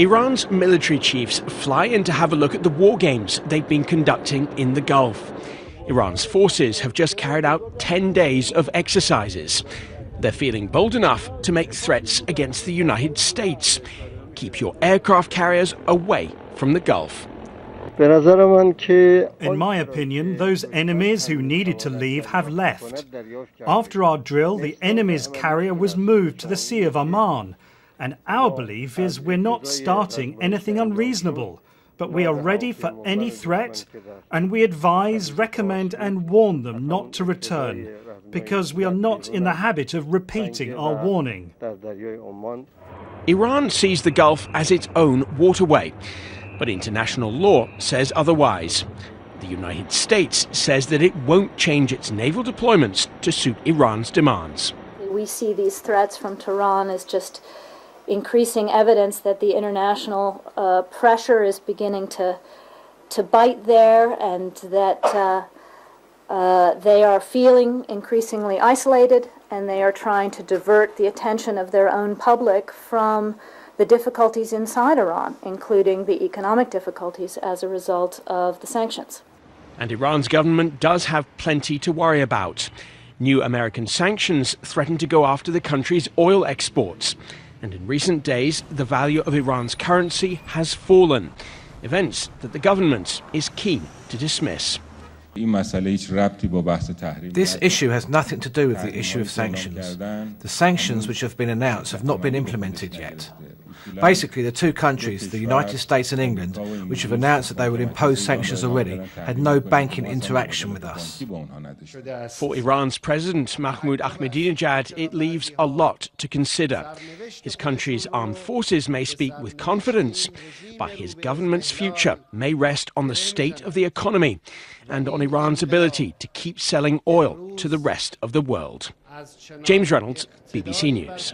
Iran's military chiefs fly in to have a look at the war games they've been conducting in the Gulf. Iran's forces have just carried out 10 days of exercises. They're feeling bold enough to make threats against the United States. Keep your aircraft carriers away from the Gulf. In my opinion, those enemies who needed to leave have left. After our drill, the enemy's carrier was moved to the Sea of Oman. And our belief is we're not starting anything unreasonable, but we are ready for any threat, and we advise, recommend and warn them not to return, because we are not in the habit of repeating our warning. Iran sees the Gulf as its own waterway, but international law says otherwise. The United States says that it won't change its naval deployments to suit Iran's demands. We see these threats from Tehran as just increasing evidence that the international pressure is beginning to bite there, and that they are feeling increasingly isolated, and they are trying to divert the attention of their own public from the difficulties inside Iran, including the economic difficulties as a result of the sanctions. And Iran's government does have plenty to worry about. New American sanctions threaten to go after the country's oil exports. And in recent days, the value of Iran's currency has fallen, events that the government is keen to dismiss. This issue has nothing to do with the issue of sanctions. The sanctions which have been announced have not been implemented yet. Basically, the two countries, the United States and England, which have announced that they would impose sanctions already, had no banking interaction with us. For Iran's President Mahmoud Ahmadinejad, it leaves a lot to consider. His country's armed forces may speak with confidence, but his government's future may rest on the state of the economy and on Iran's ability to keep selling oil to the rest of the world. James Reynolds, BBC News.